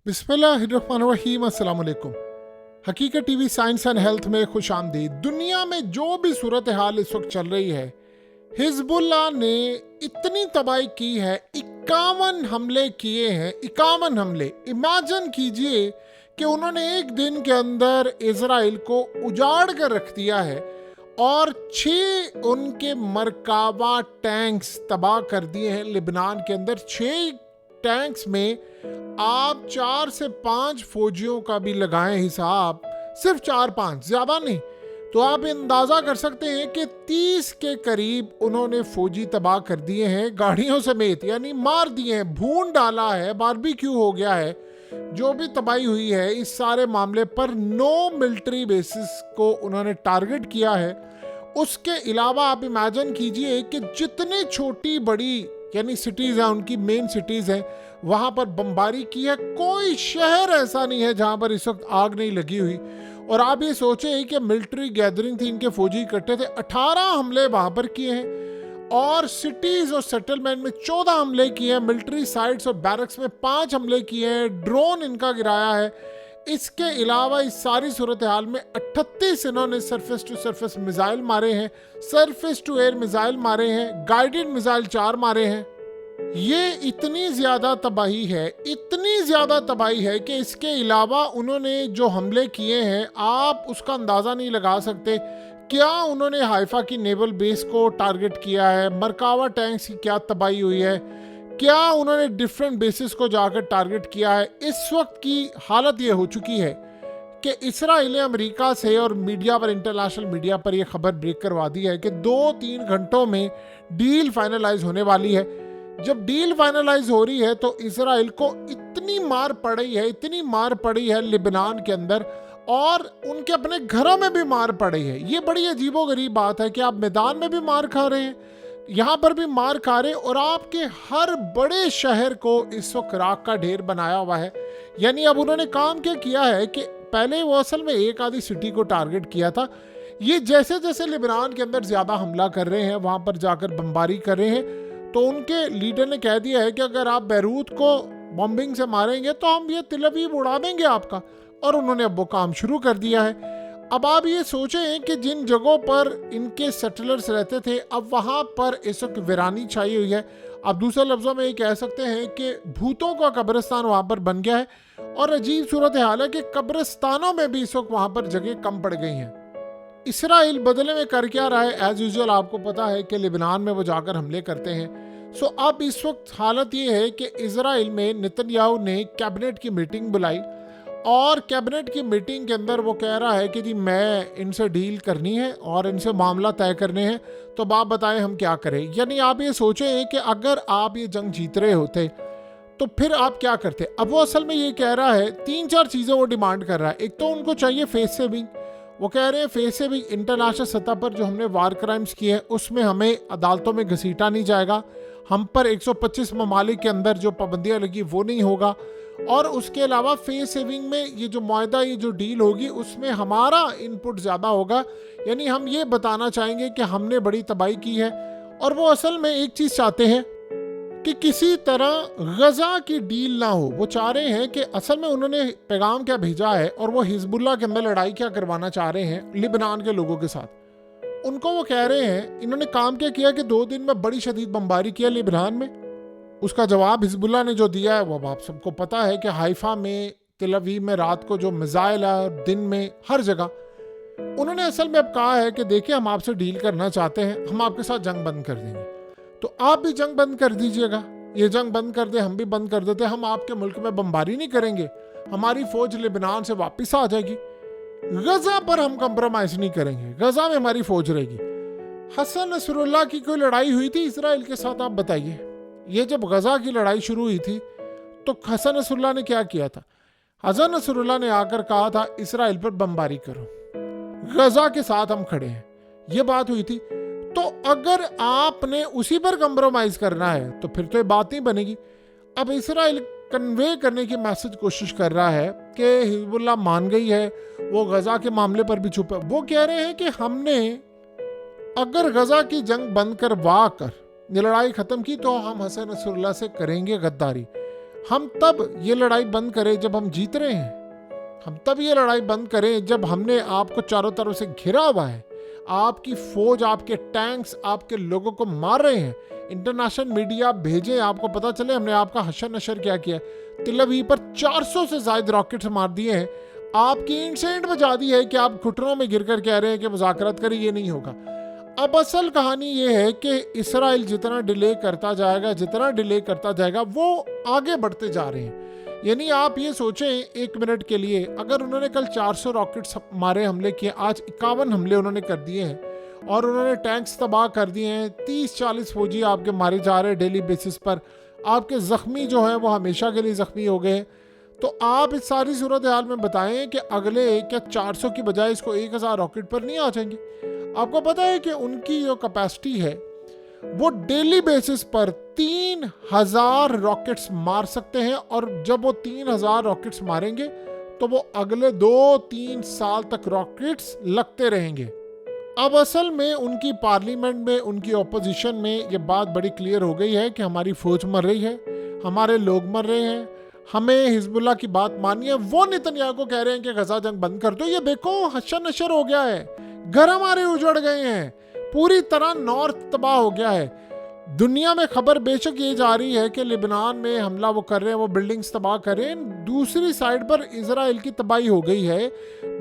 बिस्मिल्लाहिर्रहमानिर्रहीम, अस्सलाम वालेकुम। हकीकत टीवी साइंस एंड हेल्थ में खुश आमदीद। दुनिया में जो भी सूरत हाल इस वक्त चल रही है, हिजबुल्लाह ने इतनी तबाही की है, 51 हमले किए हैं, 51 हमले। इमेजिन कीजिए कि उन्होंने एक दिन के अंदर इजराइल को उजाड़ कर रख दिया है और 6 उनके मरकाबा टैंक्स तबाह कर दिए हैं लिबनान के अंदर। 6 टैंक्स में आप 4 से 5 फौजियों का भी लगाएं हिसाब, सिर्फ 4-5, ज्यादा नहीं, तो आप अंदाजा कर सकते हैं कि 30 के करीब उन्होंने फौजी तबाह कर दिए हैं गाड़ियों समेत, यानी मार दिए हैं, भून डाला है, बारबेक्यू हो गया है। जो भी तबाही हुई है इस सारे मामले पर 9 मिलिट्री बेसिस को उन्होंने टारगेट किया है। उसके अलावा आप इमेजिन कीजिए कि जितनी छोटी बड़ी यानी सिटीज़ हैं, उनकी मेन सिटीज़ हैं, वहाँ पर बमबारी की है। कोई शहर ऐसा नहीं है जहाँ पर इस वक्त आग नहीं लगी हुई। और आप ये सोचें कि मिलिट्री गैदरिंग थी, इनके फौजी इकट्ठे थे, 18 हमले वहाँ पर किए हैं और सिटीज़ और सेटलमेंट में 14 हमले किए हैं, मिलिट्री साइट्स और बैरक्स में 5 हमले किए हैं, ड्रोन इनका गिराया है। इसके अलावा इस सारी सूरत हाल में 38 इन्होंने सरफेस टू सरफेस मिसाइल मारे हैं, सरफेस टू एयर मिसाइल मारे हैं, गाइडेड मिसाइल 4 मारे हैं। ये इतनी ज़्यादा तबाही है, इतनी ज़्यादा तबाही है कि इसके अलावा उन्होंने जो हमले किए हैं आप उसका अंदाज़ा नहीं लगा सकते। क्या उन्होंने हाइफा की नेवल बेस को टारगेट किया है, मरकावा टैंक्स की क्या तबाही हुई है, क्या उन्होंने डिफरेंट बेसिस को जाकर टारगेट किया है। इस वक्त की हालत ये हो चुकी है कि इसराइल अमेरिका से और मीडिया पर, इंटरनेशनल मीडिया पर यह खबर ब्रेक करवा दी है कि 2-3 घंटों में डील फाइनलाइज होने वाली है। जब डील फाइनलाइज हो रही है तो इसराइल को इतनी मार पड़ी है, इतनी मार पड़ी है लिबनान के अंदर, और उनके अपने घरों में भी मार पड़ी है। ये बड़ी अजीबोगरीब बात है कि आप मैदान में भी मार खा रहे हैं, यहाँ पर भी मार खा रहे, और आपके हर बड़े शहर को इस वक्त राख का ढेर बनाया हुआ है। यानी अब उन्होंने काम क्या किया है कि पहले वो असल में एक आधी सिटी को टारगेट किया था। ये जैसे जैसे लिबनान के अंदर ज़्यादा हमला कर रहे हैं, वहाँ पर जाकर बमबारी कर रहे हैं, तो उनके लीडर ने कह दिया है कि अगर आप बैरूत को बॉम्बिंग से मारेंगे तो हम ये तिल अवीव उड़ा देंगे आपका। और उन्होंने अब वो काम शुरू कर दिया है। अब आप ये सोचें कि जिन जगहों पर इनके सेटलर्स रहते थे, अब वहाँ पर इस वक्त वीरानी छाई हुई है। आप दूसरे लफ्ज़ों में ये कह सकते हैं कि भूतों का कब्रिस्तान वहाँ पर बन गया है। और अजीब सूरत हाल है कि कब्रिस्तानों में भी इस वक्त वहाँ पर जगह कम पड़ गई हैं। इसराइल बदले में कर क्या रहा है? एज यूजुअल आपको पता है कि लिबनान में वो जाकर हमले करते हैं। सो अब इस वक्त हालत ये है कि इसराइल में नेतन्याहू ने कैबिनेट की मीटिंग बुलाई और कैबिनेट की मीटिंग के अंदर वो कह रहा है कि जी मैं इनसे डील करनी है और इनसे मामला तय करने हैं, तो अब आप बताएं हम क्या करें। यानी आप ये सोचें कि अगर आप ये जंग जीत रहे होते तो फिर आप क्या करते। अब वो असल में ये कह रहा है, 3-4 चीज़ें वो डिमांड कर रहा है। एक तो उनको चाहिए फेस सेविंग। वो कह रहे हैं फेस सेविंग, इंटरनेशनल सतह पर जो हमने वार क्राइम्स किए हैं उसमें हमें अदालतों में घसीटा नहीं जाएगा, हम पर 125 ममालिक के अंदर जो पाबंदियाँ लगी वो नहीं होगा। और उसके अलावा फेस सेविंग में ये जो मुआहदा, ये जो डील होगी उसमें हमारा इनपुट ज़्यादा होगा। यानी हम ये बताना चाहेंगे कि हमने बड़ी तबाही की है। और वो असल में एक चीज़ चाहते हैं कि किसी तरह गजा की डील ना हो। वो चाह रहे हैं कि असल में उन्होंने पैगाम क्या भेजा है और वो हिजबुल्लाह के अंदर लड़ाई क्या करवाना चाह रहे हैं लिबनान के लोगों के साथ। उनको वो कह रहे हैं, इन्होंने काम क्या किया कि 2 दिन में बड़ी शदीद बमबारी किया लिबनान में। उसका जवाब हिजबुल्लाह ने जो दिया है वो आप सबको पता है कि हाइफा में, तिल अवीव में रात को जो मिसाइल है, दिन में हर जगह। उन्होंने असल में अब कहा है कि देखिए हम आपसे डील करना चाहते हैं, हम आपके साथ जंग बंद कर देंगे, तो आप भी जंग बंद कर दीजिएगा। ये जंग बंद कर दे, हम भी बंद कर देते, हम आपके मुल्क में बमबारी नहीं करेंगे, हमारी फौज लिबनान से वापस आ जाएगी, गजा पर हम कंप्रोमाइज नहीं करेंगे, गजा में हमारी फौज रहेगी। हसन नसरुल्लाह की कोई लड़ाई हुई थी इसराइल के साथ? आप बताइए। ये जब गजा की लड़ाई शुरू हुई थी तो हसन नसरुल्लाह ने क्या किया था? हसन नसरुल्लाह ने आकर कहा था इसराइल पर बमबारी करो, गजा के साथ हम खड़े हैं, ये बात हुई थी। तो अगर आपने उसी पर कंप्रोमाइज करना है तो फिर तो ये बात नहीं बनेगी। अब इसराइल कन्वे करने की मैसेज कोशिश कर रहा है कि हिजबुल्लाह मान गई है, वो गजा के मामले पर भी चुप है। वो कह रहे हैं कि हमने अगर गजा की जंग बंद करवा कर ये लड़ाई ख़त्म की तो हम हसन नसरुल्लाह से करेंगे गद्दारी। हम तब ये लड़ाई बंद करें जब हम जीत रहे हैं। हम तब ये लड़ाई बंद करें जब हमने आपको चारों तरफ से घिरा हुआ है, आपकी फौज, आपके टैंक्स आपके लोगों को मार रहे हैं, इंटरनेशनल मीडिया भेजे, आपको पता चले हमने आपका हशर नशर क्या किया। तेल अवीव पर 400 से ज्यादा रॉकेट्स मार दिए हैं, आपकी इंसेंट बजा दी है कि आप घुटनों में गिरकर कह रहे हैं कि मुज़ाकरात करें, ये नहीं होगा। अब असल कहानी ये है कि इसराइल जितना डिले करता जाएगा वो आगे बढ़ते जा रहे हैं। यानी आप ये सोचें एक मिनट के लिए, अगर उन्होंने कल 400 रॉकेट्स मारे, हमले किए, आज 51 हमले उन्होंने कर दिए हैं और उन्होंने टैंक्स तबाह कर दिए हैं, 30-40 फौजी आपके मारे जा रहे हैं डेली बेसिस पर, आपके ज़ख्मी जो हैं वो हमेशा के लिए ज़ख्मी हो गए। तो आप इस सारी सूरत हाल में बताएं कि अगले क्या 400 की बजाय इसको 1000 रॉकेट पर नहीं आ जाएंगे? आपको पता है कि उनकी जो कैपेसिटी है वो डेली बेसिस पर 3000 रॉकेट्स मार सकते हैं, और जब वो 3000 रॉकेट्स मारेंगे तो वो अगले 2-3 साल तक रॉकेट्स लगते रहेंगे। अब असल में उनकी पार्लियामेंट में, उनकी ऑपोजिशन में ये बात बड़ी क्लियर हो गई है कि हमारी फौज मर रही है, हमारे लोग मर रहे हैं, हमें हिजबुल्लाह की बात मानिए। वो नेतन्याहू को कह रहे हैं कि गजा जंग बंद कर दो। ये देखो हशर नशर हो गया है, घर हमारे उजड़ गए हैं, पूरी तरह नॉर्थ तबाह हो गया है। दुनिया में खबर बेशक ये जा रही है कि लेबनान में हमला वो कर रहे हैं, वो बिल्डिंग्स तबाह कर रहे हैं, दूसरी साइड पर इजराइल की तबाही हो गई है,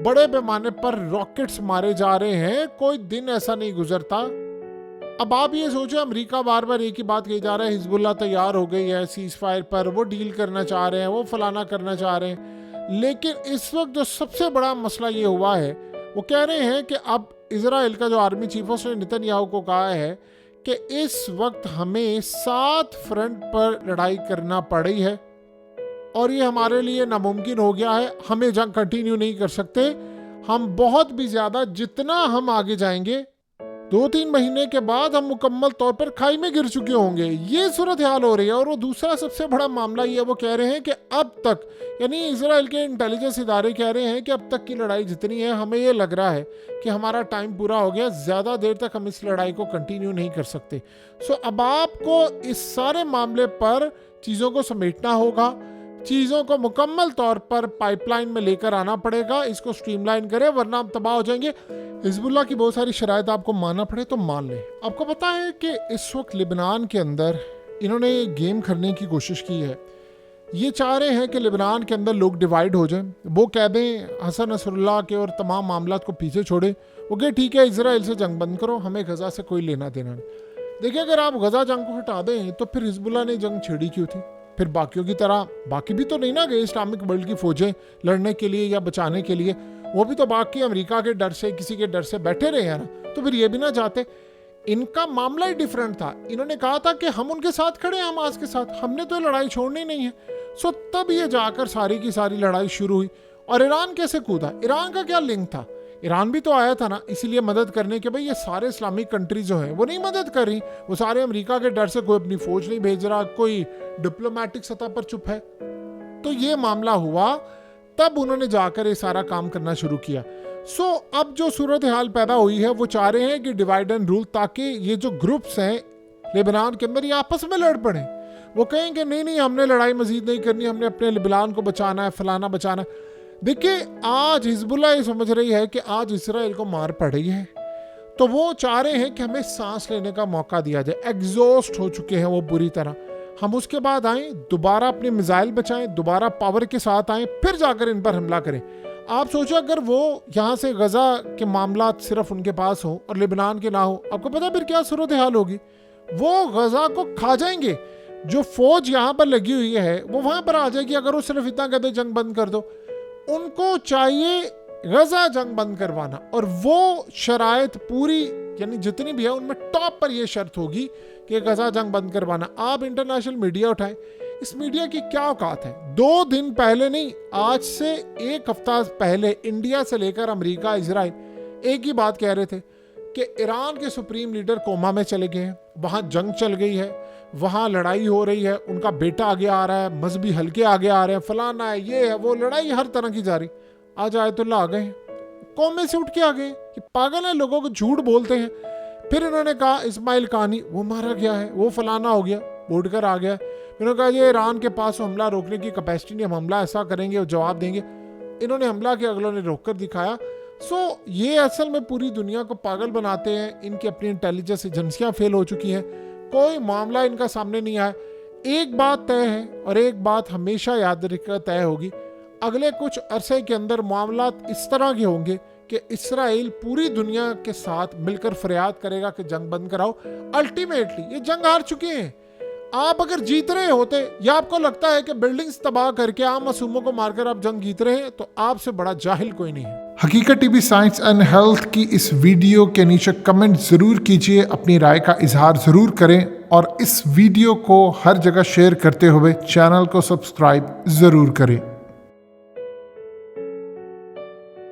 बड़े पैमाने पर रॉकेट्स मारे जा रहे हैं, कोई दिन ऐसा नहीं गुजरता। अब आप ये सोचो, अमेरिका बार बार एक ही बात कही जा रहा है, हिजबुल्लाह तैयार हो गई है सीज फायर पर, वो डील करना चाह रहे हैं, वो फलाना करना चाह रहे हैं, लेकिन इस वक्त जो सबसे बड़ा मसला ये हुआ है, वो कह रहे हैं कि अब इजराइल का जो आर्मी चीफ है उसने नेतन्याहू को कहा है कि इस वक्त हमें 7 फ्रंट पर लड़ाई करना पड़ी है और ये हमारे लिए नामुमकिन हो गया है, हमें जंग कंटिन्यू नहीं कर सकते, हम बहुत भी ज़्यादा, जितना हम आगे जाएंगे 2-3 महीने के बाद हम मुकम्मल तौर पर खाई में गिर चुके होंगे। ये सूरत हाल हो रही है। और वो दूसरा सबसे बड़ा मामला ये, वो कह रहे हैं कि अब तक, यानी इजराइल के इंटेलिजेंस इदारे कह रहे हैं कि अब तक की लड़ाई जितनी है, हमें ये लग रहा है कि हमारा टाइम पूरा हो गया, ज़्यादा देर तक हम इस लड़ाई को कंटिन्यू नहीं कर सकते। सो अब आपको इस सारे मामले पर चीज़ों को समेटना होगा, चीज़ों को मुकम्मल तौर पर पाइपलाइन में लेकर आना पड़ेगा, इसको स्ट्रीमलाइन करें, वरना हम तबाह हो जाएंगे। हिजबुल्लाह की बहुत सारी शराइत आपको मानना पड़े तो मान लें। आपको पता है कि इस वक्त लेबनान के अंदर इन्होंने गेम करने की कोशिश की है। ये चाह रहे हैं कि लेबनान के अंदर लोग डिवाइड हो जाएं, वो कह दें हसन नसरुल्लाह के और तमाम मामलात को पीछे छोड़े, वो कहे ठीक है इजराइल से जंग बंद करो, हमें गजा से कोई लेना देना नहीं। देखिए, अगर आप गजा जंग को हटा दें तो फिर हिजबुल्लाह ने जंग छेड़ी क्यों थी? फिर बाकियों की तरह बाकी भी तो नहीं ना गए इस्लामिक वर्ल्ड की फौजें लड़ने के लिए या बचाने के लिए, वो भी तो बाकी अमेरिका के डर से, किसी के डर से बैठे रहे हैं ना, तो फिर ये भी ना चाहते। इनका मामला ही डिफरेंट था। इन्होंने कहा था कि हम उनके साथ खड़े हैं, हमास के साथ, हमने तो लड़ाई छोड़नी नहीं है। सो तब ये जाकर सारी की सारी लड़ाई शुरू हुई। और ईरान कैसे कूदा? ईरान का क्या लिंक था? ईरान भी तो आया था ना इसीलिए मदद करने के, भाई ये सारे इस्लामिक कंट्रीज जो हैं वो नहीं मदद कर रही, वो सारे अमेरिका के डर से कोई अपनी फौज नहीं भेज रहा, कोई डिप्लोमेटिक सतह पर चुप है। तो ये मामला हुआ, तब उन्होंने जाकर ये सारा काम करना शुरू किया। सो अब जो सूरत हाल पैदा हुई है, वो चाह रहे हैं कि डिवाइड एंड रूल, ताकि ये जो ग्रुप्स हैं लेबनान के अंदर ये आपस में लड़ पड़े। वो कहेंगे नहीं नहीं हमने लड़ाई मजीद नहीं करनी, हमने अपने लेबनान को बचाना है, फलाना बचाना है। देखिए, आज हिजबुल्लाह ये समझ रही है कि आज इसराइल को मार पड़ रही है, तो वो चाह रहे हैं कि हमें सांस लेने का मौका दिया जाए। एग्जॉस्ट हो चुके हैं वो बुरी तरह, हम उसके बाद आएँ, दोबारा अपने मिसाइल बचाएं, दोबारा पावर के साथ आएँ, फिर जाकर इन पर हमला करें। आप सोचो अगर वो यहाँ से गजा के मामला सिर्फ उनके पास हो और लेबनान के ना हो, आपको पता फिर क्या सूरत हाल होगी? वो गजा को खा जाएंगे। जो फौज यहाँ पर लगी हुई है वो वहाँ पर आ जाएगी अगर वो सिर्फ इतना कहते जंग बंद कर दो। उनको चाहिए गजा जंग बंद करवाना, और वो शराइत पूरी, यानी जितनी भी है उनमें टॉप पर यह शर्त होगी कि गजा जंग बंद करवाना। आप इंटरनेशनल मीडिया उठाएं, इस मीडिया की क्या औकात है? 2 दिन पहले नहीं, आज से 1 हफ्ता पहले इंडिया से लेकर अमेरिका, इजराइल एक ही बात कह रहे थे कि ईरान के सुप्रीम लीडर कोमा में चले गए हैं, वहाँ जंग चल गई है, वहाँ लड़ाई हो रही है, उनका बेटा आगे आ रहा है, मजहबी हल्के आगे आ रहे हैं, फलाना है, ये है, वो लड़ाई हर तरह की जारी। आज आयतुल्लाह आ गए, कोमे से उठ के आ गए, ये पागल है, लोगों को झूठ बोलते हैं। फिर इन्होंने कहा इस्माइल कानी वो मारा गया है, वो फलाना हो गया, बोडकर आ गया। इन्होंने कहा ये ईरान के पास हमला रोकने की कैपेसिटी नहीं, हम हमला ऐसा करेंगे और जवाब देंगे। इन्होंने हमला किया, अगलों ने रोक कर दिखाया। ये असल में पूरी दुनिया को पागल बनाते हैं। इनकी अपनी इंटेलिजेंस एजेंसियां फेल हो चुकी हैं, कोई मामला इनका सामने नहीं आया। एक बात तय है और एक बात हमेशा याद रखकर तय होगी, अगले कुछ अरसे के अंदर मामला इस तरह के होंगे कि इसराइल पूरी दुनिया के साथ मिलकर फरियाद करेगा कि जंग बंद कराओ। अल्टीमेटली ये जंग हार चुके हैं। आप अगर जीत रहे होते या आपको लगता है कि बिल्डिंग्स तबाह करके आम मासूमों को मारकर आप जंग जीत रहे हैं, तो आपसे बड़ा जाहिल कोई नहीं है। हकीकत टीवी साइंस एंड हेल्थ की इस वीडियो के नीचे कमेंट जरूर कीजिए, अपनी राय का इजहार जरूर करें और इस वीडियो को हर जगह शेयर करते हुए चैनल को सब्सक्राइब जरूर करें।